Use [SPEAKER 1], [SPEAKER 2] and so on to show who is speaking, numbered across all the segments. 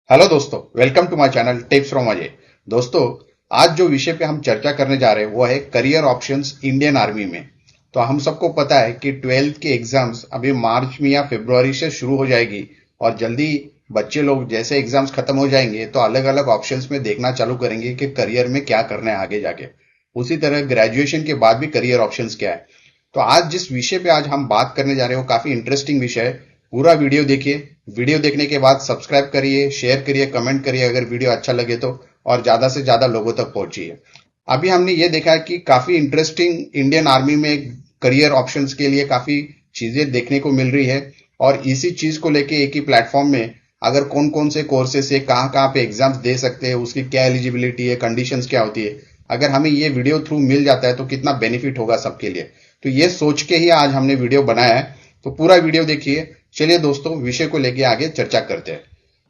[SPEAKER 1] Hello दोस्तों, welcome to my channel tips from Ajay. दोस्तों, आज जो विषय पे हम चर्चा करने जा रहे हैं वो है करियर ऑप्शंस इंडियन आर्मी में। तो हम सबको पता है कि 12th के एग्जाम्स अभी मार्च में या फरवरी से शुरू हो जाएगी और जल्दी बच्चे लोग जैसे एग्जाम्स खत्म हो जाएंगे तो अलग अलग ऑप्शंस में देखना चालू करेंगे कि करियर में क्या करना है आगे जाके। उसी तरह ग्रेजुएशन के बाद भी करियर ऑप्शंस क्या है। तो आज जिस विषय पे आज हम बात करने जा रहे हैं वो काफी इंटरेस्टिंग विषय है। पूरा वीडियो देखिए। वीडियो देखने के बाद सब्सक्राइब करिए, शेयर करिए, कमेंट करिए अगर वीडियो अच्छा लगे तो, और ज्यादा से ज्यादा लोगों तक पहुंचिए। अभी हमने ये देखा है कि काफी इंटरेस्टिंग इंडियन आर्मी में करियर ऑप्शंस के लिए काफी चीजें देखने को मिल रही है। और इसी चीज को लेके एक ही प्लेटफॉर्म में अगर कौन कौन से कोर्सेस है, कहाँ कहाँ पे एग्जाम्स दे सकते हैं, उसकी क्या एलिजिबिलिटी है, कंडीशंस क्या होती है, अगर हमें ये वीडियो थ्रू मिल जाता है तो कितना बेनिफिट होगा सबके लिए। तो ये सोच के ही आज हमने वीडियो बनाया है। तो पूरा वीडियो देखिए। चलिए दोस्तों, विषय को लेके आगे चर्चा करते हैं।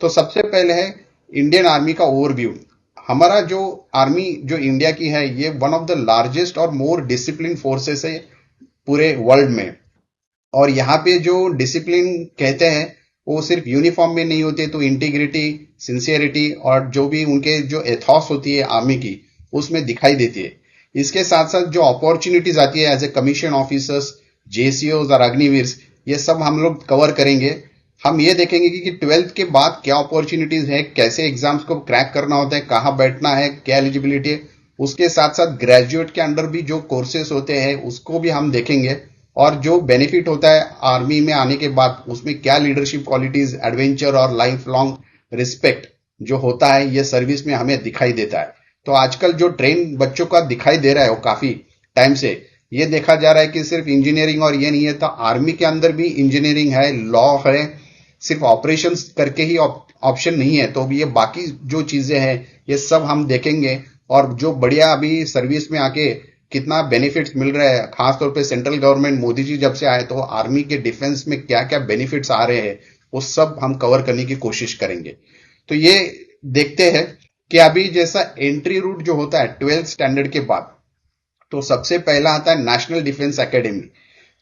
[SPEAKER 1] तो सबसे पहले है इंडियन आर्मी का ओवरव्यू। हमारा जो आर्मी जो इंडिया की है ये वन ऑफ द लार्जेस्ट और मोर डिसिप्लिन फोर्सेस है पूरे वर्ल्ड में। और यहाँ पे जो डिसिप्लिन कहते हैं वो सिर्फ यूनिफॉर्म में नहीं होते, तो इंटीग्रिटी, सिंसियरिटी और जो भी उनके जो एथॉस होती है आर्मी की उसमें दिखाई देती है। इसके साथ साथ जो अपॉर्चुनिटीज आती है एज ए कमीशन ऑफिसर्स, जेसीओज और अग्निवीर, ये सब हम लोग कवर करेंगे। हम ये देखेंगे कि 12th के बाद क्या अपॉर्चुनिटीज है, कैसे एग्जाम्स को क्रैक करना होता है, कहाँ बैठना है, क्या एलिजिबिलिटी है। उसके साथ साथ ग्रेजुएट के अंडर भी जो कोर्सेस होते हैं उसको भी हम देखेंगे। और जो बेनिफिट होता है आर्मी में आने के बाद उसमें क्या लीडरशिप क्वालिटीज, एडवेंचर और लाइफ लॉन्ग रिस्पेक्ट जो होता है ये सर्विस में हमें दिखाई देता है। तो आजकल जो ट्रेन बच्चों का दिखाई दे रहा है वो काफी टाइम से ये देखा जा रहा है कि सिर्फ इंजीनियरिंग और ये नहीं है, तो आर्मी के अंदर भी इंजीनियरिंग है, लॉ है। सिर्फ ऑपरेशंस करके ही ऑप्शन नहीं है, तो ये बाकी जो चीजें हैं ये सब हम देखेंगे। और जो बढ़िया अभी सर्विस में आके कितना बेनिफिट्स मिल रहा है, खासतौर पे सेंट्रल गवर्नमेंट मोदी जी जब से आए तो आर्मी के डिफेंस में क्या क्या बेनिफिट्स आ रहे हैं वो सब हम कवर करने की कोशिश करेंगे। तो ये देखते हैं कि अभी जैसा एंट्री रूट जो होता है 12th स्टैंडर्ड के बाद, तो सबसे पहला आता है नेशनल डिफेंस एकेडमी।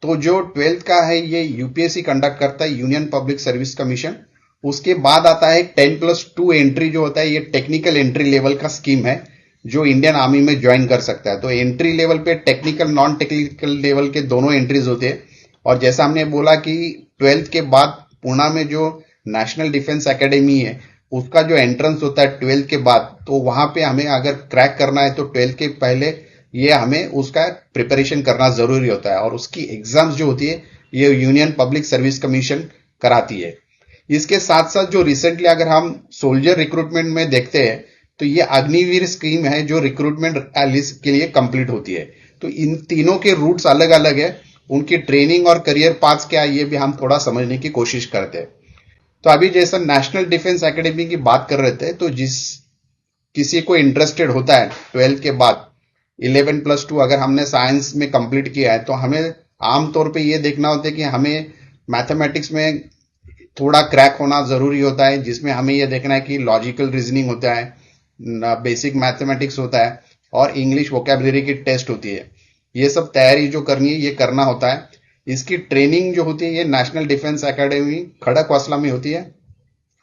[SPEAKER 1] तो जो 12th का है ये यूपीएससी कंडक्ट करता है, यूनियन पब्लिक सर्विस कमीशन। उसके बाद आता है 10+2 एंट्री जो होता है, ये टेक्निकल एंट्री लेवल का स्कीम है जो इंडियन आर्मी में ज्वाइन कर सकता है। तो एंट्री लेवल पे टेक्निकल, नॉन टेक्निकल लेवल के दोनों एंट्रीज होते हैं। और जैसा हमने बोला कि 12th के बाद पुणे में जो नेशनल डिफेंस एकेडमी है उसका जो एंट्रेंस होता है 12th के बाद, तो वहां पे हमें अगर क्रैक करना है तो 12th के पहले ये हमें उसका प्रिपरेशन करना जरूरी होता है। और उसकी एग्जाम्स जो होती है ये यूनियन पब्लिक सर्विस कमीशन कराती है। इसके साथ साथ जो रिसेंटली अगर हम सोल्जर रिक्रूटमेंट में देखते हैं तो ये अग्निवीर स्कीम है जो रिक्रूटमेंट के लिए कंप्लीट होती है। तो इन तीनों के रूट्स अलग अलग है, उनकी ट्रेनिंग और करियर पाथ्स क्या है ये भी हम थोड़ा समझने की कोशिश करते हैं। तो अभी जैसा नेशनल डिफेंस एकेडमी की बात कर रहे थे, तो जिस किसी को इंटरेस्टेड होता है 12th के बाद 11+2 अगर हमने साइंस में कंप्लीट किया है तो हमें आमतौर पे ये देखना होता है कि हमें मैथमेटिक्स में थोड़ा क्रैक होना जरूरी होता है, जिसमें हमें ये देखना है कि लॉजिकल रीजनिंग होता है, बेसिक मैथमेटिक्स होता है और इंग्लिश वोकेबलरी की टेस्ट होती है। ये सब तैयारी जो करनी है ये करना होता है। इसकी ट्रेनिंग जो होती है ये नेशनल डिफेंस एकेडमी खड़कवासला में होती है।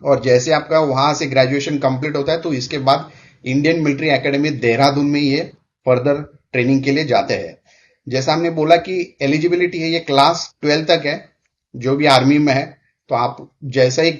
[SPEAKER 1] और जैसे आपका वहां से ग्रेजुएशन कंप्लीट होता है तो इसके बाद इंडियन मिलिट्री एकेडमी देहरादून में ये फर्दर ट्रेनिंग के लिए जाते हैं। जैसा हमने बोला कि एलिजिबिलिटी है ये क्लास 12 तक है जो भी आर्मी में है। तो आप जैसा ही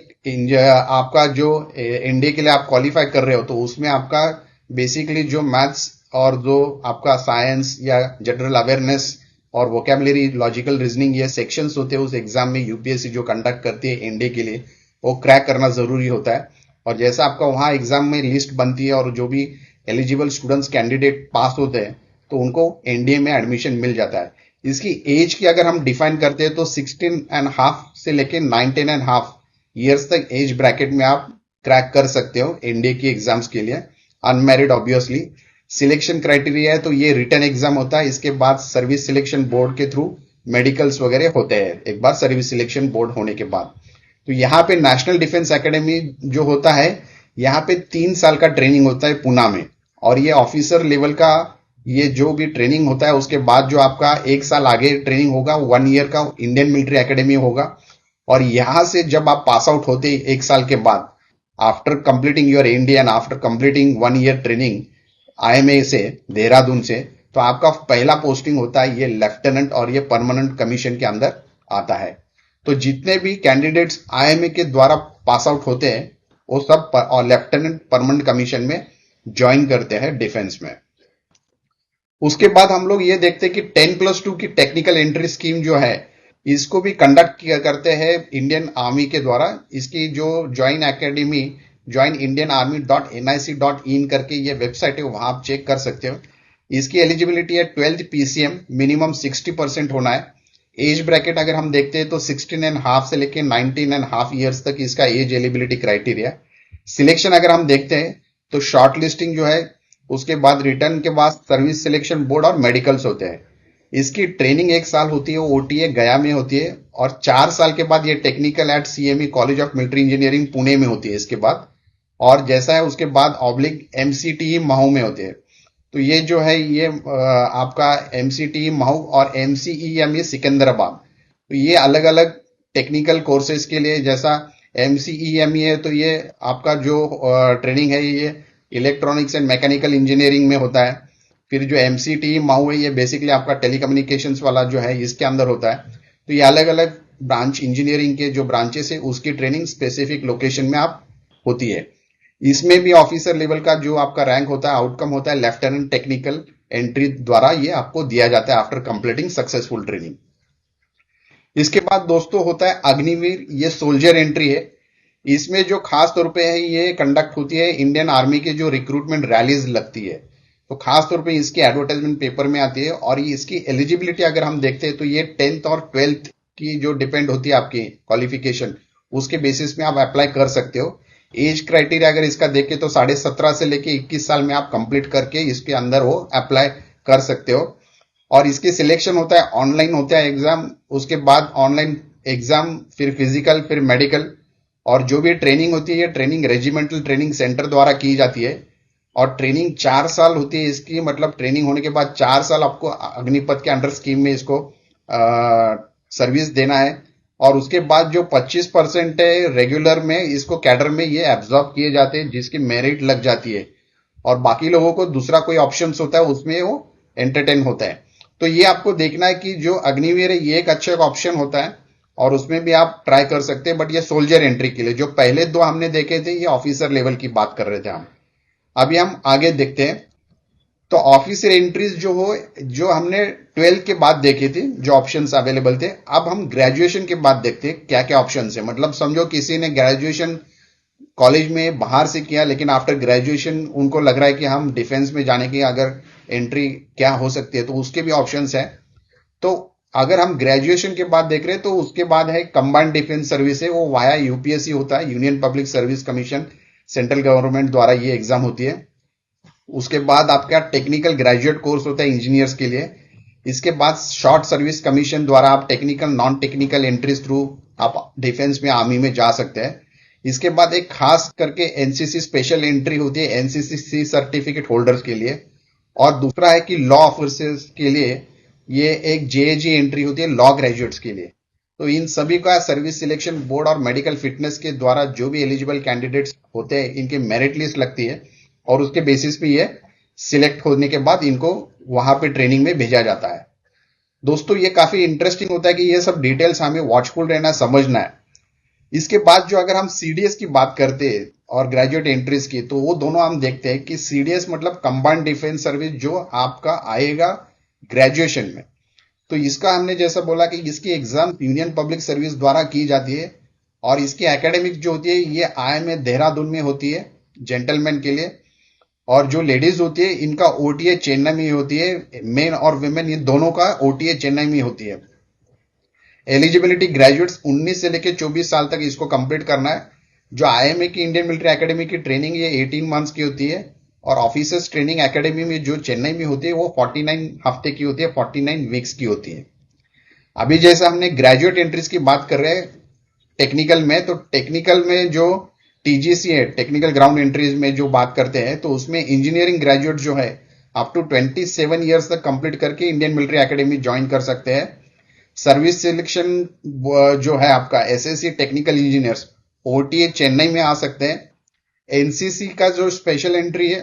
[SPEAKER 1] आपका जो एनडीए के लिए आप क्वालिफाई कर रहे हो तो उसमें आपका बेसिकली जो मैथ्स और जो आपका साइंस या जनरल अवेयरनेस और वोकेबलरी, लॉजिकल रीजनिंग ये सेक्शंस होते हैं उस एग्जाम में यूपीएससी जो कंडक्ट करती है एनडीए के लिए, वो क्रैक करना जरूरी होता है। और जैसा आपका वहां एग्जाम में लिस्ट बनती है और जो भी एलिजिबल स्टूडेंट्स कैंडिडेट पास होते हैं तो उनको एनडीए में एडमिशन मिल जाता है। इसकी एज की अगर हम डिफाइन करते हैं तो 16.5 से लेके 19.5 ईयर्स तक एज ब्रैकेट में आप क्रैक कर सकते हो एनडीए की एग्जाम्स के लिए, अनमैरिड ऑब्वियसली। सिलेक्शन क्राइटेरिया है तो ये रिटर्न एग्जाम होता है, इसके बाद सर्विस सिलेक्शन बोर्ड के थ्रू मेडिकल्स वगैरह होते हैं एक बार सर्विस सिलेक्शन बोर्ड होने के बाद। तो यहाँ पे नेशनल डिफेंस एकेडमी जो होता है यहाँ पे 3 साल का ट्रेनिंग होता है पुणे में। और ये ऑफिसर लेवल का ये जो भी ट्रेनिंग होता है उसके बाद जो आपका 1 साल आगे ट्रेनिंग होगा 1 ईयर का इंडियन मिलिट्री एकेडमी होगा। और यहां से जब आप पास आउट होते 1 साल के बाद after completing your Indian, after completing 1 ear training IMA से, देहरादून से, तो आपका पहला पोस्टिंग होता है ये लेफ्टिनेंट और ये परमानेंट कमीशन के अंदर आता है। तो जितने भी कैंडिडेट्स आईएमए के द्वारा पास आउट होते हैं वो सब और लेफ्टिनेंट परमानेंट कमीशन में ज्वाइन करते हैं डिफेंस में। उसके बाद हम लोग ये देखते हैं कि 10+2 की टेक्निकल एंट्री स्कीम जो है इसको भी कंडक्ट किया करते हैं इंडियन आर्मी के द्वारा। इसकी जो ज्वाइन एकेडमी joinindianarmy.nic.in करके ये वेबसाइट है, वहां आप चेक कर सकते हो। इसकी एलिजिबिलिटी है 12th PCM, मिनिमम 60% होना है। एज ब्रैकेट अगर हम देखते हैं तो 16.5 से लेके 19.5 ईयर्स तक इसका एज एलिजिबिलिटी क्राइटेरिया। सिलेक्शन अगर हम देखते हैं तो शॉर्ट लिस्टिंग जो है, उसके बाद रिटर्न के बाद सर्विस सिलेक्शन बोर्ड और मेडिकल्स होते हैं। इसकी ट्रेनिंग 1 साल होती है, ओटीए गया में होती है, और 4 साल के बाद ये technical at CME college of military engineering Pune में होती है इसके बाद, और जैसा है उसके बाद ऑब्लिक एमसीटीई महू में होते हैं। तो ये जो है ये आपका एमसीटीई महू और एमसीईएम ये सिकंदराबाद, तो ये अलग अलग टेक्निकल कोर्सेज के लिए, जैसा एमसीईएम है तो ये आपका जो ट्रेनिंग है ये इलेक्ट्रॉनिक्स एंड मैकेनिकल इंजीनियरिंग में होता है। फिर जो एमसीटीई महू है ये बेसिकली आपका टेलीकम्युनिकेशंस वाला जो है इसके अंदर होता है। तो ये अलग अलग ब्रांच इंजीनियरिंग के जो ब्रांचेस है उसकी ट्रेनिंग स्पेसिफिक लोकेशन में आप होती है। इसमें भी ऑफिसर लेवल का जो आपका रैंक होता है, आउटकम होता है, लेफ्टिनेंट टेक्निकल एंट्री द्वारा ये आपको दिया जाता है आफ्टर कंप्लीटिंग सक्सेसफुल ट्रेनिंग। इसके बाद दोस्तों होता है अग्निवीर, ये सोल्जर एंट्री है। इसमें जो खास तौर पे है ये कंडक्ट होती है इंडियन आर्मी के जो रिक्रूटमेंट रैलीज लगती है, तो खास तौर पे इसकी एडवर्टाइजमेंट पेपर में आती है। और इसकी एलिजिबिलिटी अगर हम देखते हैं तो ये 10th और 12th की जो डिपेंड होती है आपकी क्वालिफिकेशन, उसके बेसिस में आप अप्लाई कर सकते हो। एज क्राइटेरिया अगर इसका देखें तो 17.5 से लेके 21 साल में आप कंप्लीट करके इसके अंदर वो अप्लाई कर सकते हो। और इसके सिलेक्शन होता है, ऑनलाइन होता है एग्जाम, उसके बाद ऑनलाइन एग्जाम, फिर फिजिकल, फिर मेडिकल, और जो भी ट्रेनिंग होती है ये ट्रेनिंग रेजिमेंटल ट्रेनिंग सेंटर द्वारा की जाती है। और ट्रेनिंग 4 साल होती है इसकी, मतलब ट्रेनिंग होने के बाद 4 साल आपको अग्निपथ के अंडर स्कीम में इसको सर्विस देना है। और उसके बाद जो 25% है रेगुलर में, इसको कैडर में ये एब्जॉर्ब किए जाते हैं जिसकी मेरिट लग जाती है, और बाकी लोगों को दूसरा कोई ऑप्शन होता है उसमें वो एंटरटेन होता है। तो ये आपको देखना है कि जो अग्निवीर है ये एक अच्छा ऑप्शन होता है और उसमें भी आप ट्राई कर सकते हैं। बट ये सोल्जर एंट्री के लिए, जो पहले 2 हमने देखे थे ये ऑफिसर लेवल की बात कर रहे थे हम। अभी हम आगे देखते हैं। तो ऑफिसर एंट्रीज जो हमने 12th के बाद देखे थे, जो ऑप्शंस अवेलेबल थे, अब हम ग्रेजुएशन के बाद देखते हैं क्या क्या ऑप्शंस है। मतलब समझो किसी ने ग्रेजुएशन कॉलेज में बाहर से किया, लेकिन आफ्टर ग्रेजुएशन उनको लग रहा है कि हम डिफेंस में जाने की अगर एंट्री क्या हो सकती है, तो उसके भी ऑप्शंस है। तो अगर हम ग्रेजुएशन के बाद देख रहे हैं तो उसके बाद है कंबाइंड डिफेंस सर्विस है, वो वाया यूपीएससी होता है, union public service commission, central government द्वारा ये एग्जाम होती है। उसके बाद आपका टेक्निकल ग्रेजुएट कोर्स होता है इंजीनियर्स के लिए। इसके बाद शॉर्ट सर्विस कमीशन द्वारा आप technical non technical entries through आप डिफेंस में आर्मी में जा सकते हैं। इसके बाद एक खास करके एनसीसी स्पेशल एंट्री होती है एनसीसी सर्टिफिकेट होल्डर्स के लिए। और दूसरा है कि लॉ ऑफिसर्स के लिए ये एक जेएजी एंट्री होती है लॉ ग्रेजुएट्स के लिए। तो इन सभी का सर्विस सिलेक्शन बोर्ड और मेडिकल फिटनेस के द्वारा जो भी एलिजिबल कैंडिडेट्स होते हैं इनकी मेरिट लिस्ट लगती है, और उसके बेसिस पे ये सिलेक्ट होने के बाद इनको वहां पे ट्रेनिंग में भेजा जाता है। दोस्तों ये काफी इंटरेस्टिंग होता है कि ये सब डिटेल्स हमें वॉचफुल रहना, समझना है। इसके बाद जो अगर हम सीडीएस की बात करते हैं और ग्रेजुएट एंट्रीज की, तो वो दोनों हम देखते हैं कि सीडीएस मतलब कंबाइंड डिफेंस सर्विस जो आपका आएगा ग्रेजुएशन में। तो इसका हमने जैसा बोला कि इसकी एग्जाम यूनियन पब्लिक सर्विस द्वारा की जाती है, और इसकी एकेडमिक जो होती है ये आईएमए देहरादून में होती है जेंटलमैन के लिए। और जो लेडीज होती है इनका ओटीए चेन्नई में होती है, मेन और विमेन ये दोनों का ओटीए चेन्नई में होती है। एलिजिबिलिटी ग्रेजुएट्स 19 से लेकर 24 साल तक इसको कंप्लीट करना है। जो आईएमए की इंडियन मिलिट्री एकेडमी की ट्रेनिंग ये 18 मंथ्स की होती है, और ऑफिसर्स ट्रेनिंग एकेडमी में जो चेन्नई में होती है वो 49 हफ्ते की होती है, 49 वीक्स की होती है। अभी जैसा हमने ग्रेजुएट एंट्रीज की बात कर रहे हैं टेक्निकल में, तो टेक्निकल में जो टीजीसी है टेक्निकल ग्राउंड एंट्रीज में जो बात करते हैं, तो उसमें इंजीनियरिंग ग्रेजुएट जो है अप टू 27 ईयर्स तक कंप्लीट करके इंडियन मिलिट्री एकेडमी ज्वाइन कर सकते हैं। सर्विस सिलेक्शन जो है आपका SSC technical engineers OTA Chennai में आ सकते हैं, एनसीसी का जो स्पेशल एंट्री है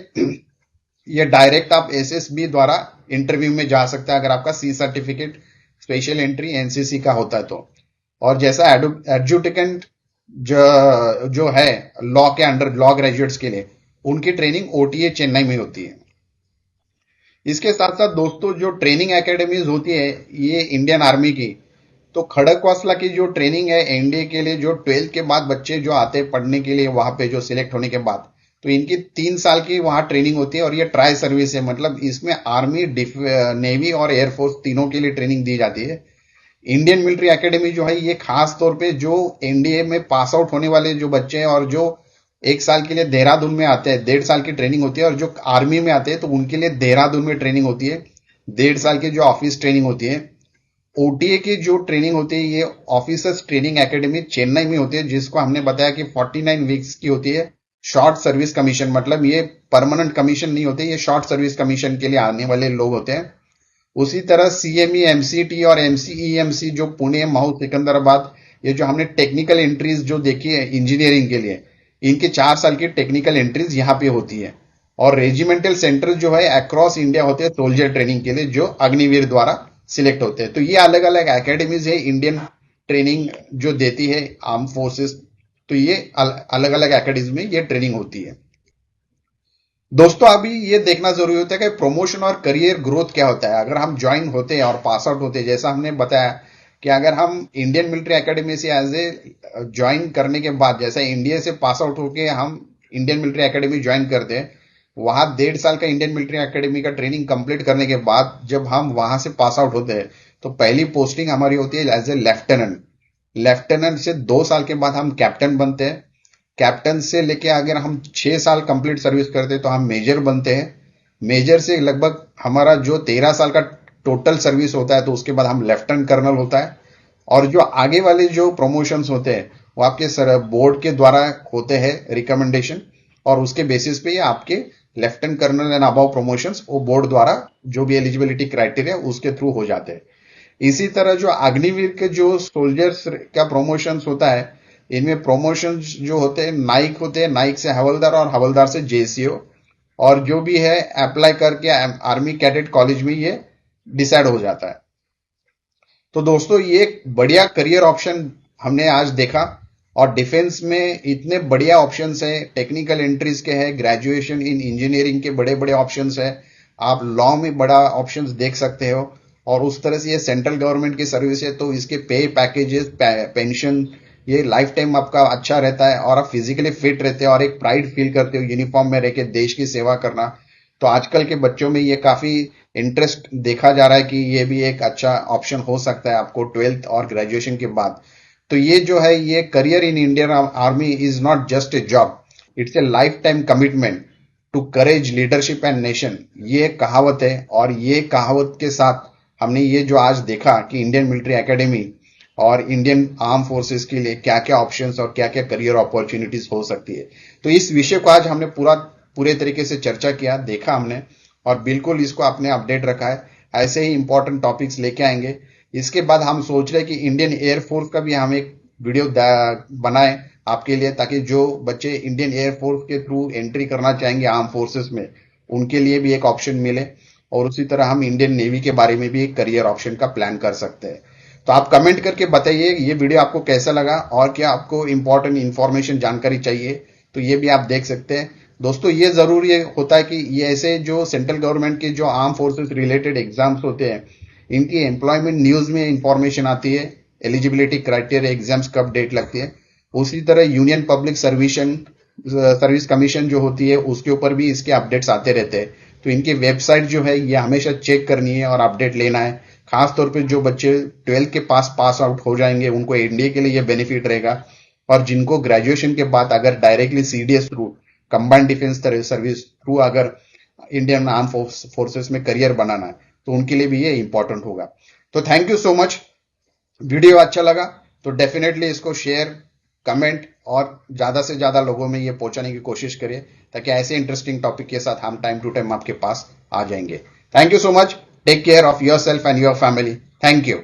[SPEAKER 1] ये डायरेक्ट आप एसएसबी द्वारा इंटरव्यू में जा सकते हैं अगर आपका C certificate special entry NCC का होता है तो। और जैसा एडजुटेंट जो है लॉ के अंडर लॉ ग्रेजुएट्स के लिए उनकी ट्रेनिंग ओटीए चेन्नई में होती है। इसके साथ साथ दोस्तों जो ट्रेनिंग एकेडमीज होती है ये इंडियन आर्मी की, तो खड़गवासला की जो ट्रेनिंग है एनडीए के लिए, जो 12th के बाद बच्चे जो आते हैं पढ़ने के लिए वहां पे जो सिलेक्ट होने के बाद, तो इनकी 3 साल की वहां ट्रेनिंग होती है और ये ट्राई सर्विस है, मतलब इसमें आर्मी नेवी और एयरफोर्स तीनों के लिए ट्रेनिंग दी जाती है। इंडियन मिलिट्री एकेडमी जो है ये खास तौर पे जो एनडीए में पास आउट होने वाले जो बच्चे हैं और जो 1 साल के लिए देहरादून में आते हैं, 1.5 साल की ट्रेनिंग होती है, और जो आर्मी में आते हैं तो उनके लिए देहरादून में ट्रेनिंग होती है, 1.5 साल की जो ऑफिस ट्रेनिंग होती है। ओटीए की जो ट्रेनिंग होती है ये ऑफिसर्स ट्रेनिंग एकेडमी चेन्नई में होती है, जिसको हमने बताया कि 49 वीक्स की होती है। शॉर्ट सर्विस कमीशन, मतलब ये परमानेंट कमीशन नहीं होते, ये शॉर्ट सर्विस कमीशन के लिए आने वाले लोग होते हैं। उसी तरह सीएमई एमसीटी और एमसीईएमसी जो पुणे महू सिकंदराबाद, ये जो हमने टेक्निकल एंट्रीज जो देखी है इंजीनियरिंग के लिए, इनके 4 साल की टेक्निकल एंट्रीज यहाँ पे होती है। और रेजिमेंटल सेंटर जो है अक्रॉस इंडिया होते हैं सोल्जर ट्रेनिंग के लिए, जो अग्निवीर द्वारा सिलेक्ट होते हैं। तो ये अलग अलग एकेडमीज है इंडियन ट्रेनिंग जो देती है आर्म फोर्सेस, तो ये अलग अलग एकेडमी में ये ट्रेनिंग होती है। दोस्तों अभी ये देखना जरूरी होता है कि प्रमोशन और करियर ग्रोथ क्या होता है अगर हम ज्वाइन होते हैं और पास आउट होते हैं। जैसा हमने बताया कि अगर हम इंडियन मिलिट्री एकेडमी से एज ए ज्वाइन करने के बाद, जैसा इंडिया से पास आउट होके हम इंडियन मिलिट्री एकेडमी ज्वाइन करते हैं, वहां 1.5 साल का इंडियन मिलिट्री एकेडमी का ट्रेनिंग कंप्लीट करने के बाद जब हम वहां से पास आउट होते हैं तो पहली पोस्टिंग हमारी होती है एज ए लेफ्टिनेंट। लेफ्टिनेंट से 2 साल के बाद हम कैप्टन बनते हैं। कैप्टन से लेके अगर हम 6 साल कंप्लीट सर्विस करते हैं तो हम मेजर बनते हैं। मेजर से लगभग हमारा जो 13 साल का टोटल सर्विस होता है तो उसके बाद हम लेफ्टिनेंट कर्नल होता है। और जो आगे वाले जो प्रमोशंस होते हैं वो आपके बोर्ड के द्वारा होते हैं रिकमेंडेशन, और उसके बेसिस पे ये आपके lieutenant colonel and above promotions वो बोर्ड द्वारा जो भी एलिजिबिलिटी क्राइटेरिया उसके थ्रू हो जाते हैं। इसी तरह जो अग्निवीर के जो सोल्जर्स का प्रमोशंस होता है, इनमें प्रमोशंस जो होते हैं नाइक होते हैं, नाइक से हवलदार और हवलदार से जेसीओ, और जो भी है अप्लाई करके आर्मी कैडेट कॉलेज में ये डिसाइड हो जाता है। तो दोस्तों ये एक बढ़िया करियर ऑप्शन हमने आज देखा, और डिफेंस में इतने बढ़िया ऑप्शंस है, टेक्निकल एंट्रीज के हैं, ग्रेजुएशन इन इंजीनियरिंग के बड़े बड़े ऑप्शंस है, आप लॉ में बड़ा ऑप्शंस देख सकते हो, और उस तरह से ये सेंट्रल गवर्नमेंट की सर्विस है तो इसके पे पैकेजेस पेंशन ये लाइफ टाइम आपका अच्छा रहता है, और आप फिजिकली फिट रहते हो और एक प्राइड फील करते हो यूनिफॉर्म में रह के देश की सेवा करना। तो आजकल के बच्चों में ये काफी इंटरेस्ट देखा जा रहा है कि ये भी एक अच्छा ऑप्शन हो सकता है आपको 12th और ग्रेजुएशन के बाद। तो ये जो है ये career in Indian army is not just a job, it's a lifetime commitment to courage leadership and nation, ये कहावत है। और ये कहावत के साथ हमने ये जो आज देखा कि इंडियन मिलिट्री एकेडमी और इंडियन आर्म फोर्सेस के लिए क्या क्या ऑप्शंस और क्या क्या करियर अपॉर्चुनिटीज हो सकती है। तो इस विषय को आज हमने पूरे तरीके से चर्चा किया, देखा हमने, और बिल्कुल इसको आपने अपडेट रखा है। ऐसे ही इंपॉर्टेंट टॉपिक्स लेके आएंगे। इसके बाद हम सोच रहे हैं कि इंडियन एयरफोर्स का भी हम एक वीडियो बनाए आपके लिए, ताकि जो बच्चे इंडियन एयरफोर्स के थ्रू एंट्री करना चाहेंगे आर्म फोर्सेस में उनके लिए भी एक ऑप्शन मिले। और उसी तरह हम इंडियन नेवी के बारे में भी एक करियर ऑप्शन का प्लान कर सकते हैं। तो आप कमेंट करके बताइए ये वीडियो आपको कैसा लगा, और क्या आपको इंपॉर्टेंट इंफॉर्मेशन जानकारी चाहिए तो ये भी आप देख सकते हैं। दोस्तों ये जरूरी होता है कि ये ऐसे जो सेंट्रल गवर्नमेंट के जो आर्म फोर्सेस रिलेटेड एग्जाम्स होते हैं इनकी एम्प्लॉयमेंट न्यूज में इंफॉर्मेशन आती है, एलिजिबिलिटी क्राइटेरिया एग्जाम्स कब डेट लगती है। उसी तरह यूनियन पब्लिक सर्विस कमीशन जो होती है उसके ऊपर भी इसके अपडेट्स आते रहते हैं। तो इनकी वेबसाइट जो है ये हमेशा चेक करनी है और अपडेट लेना है। खास तौर पे जो बच्चे 12th के पास आउट हो जाएंगे उनको एनडीए के लिए ये बेनिफिट रहेगा, और जिनको ग्रेजुएशन के बाद अगर directly CDS through combined defence service through अगर इंडियन आर्म फोर्सेस में करियर बनाना है तो उनके लिए भी ये इंपॉर्टेंट होगा। तो thank you so much. Video अच्छा लगा तो डेफिनेटली इसको शेयर, कमेंट और ज्यादा से ज्यादा लोगों में ये पहुंचाने की कोशिश करिए, ताकि ऐसे इंटरेस्टिंग टॉपिक के साथ हम टाइम टू टाइम आपके पास आ जाएंगे। Thank you so much. Take care of yourself and your family. Thank you.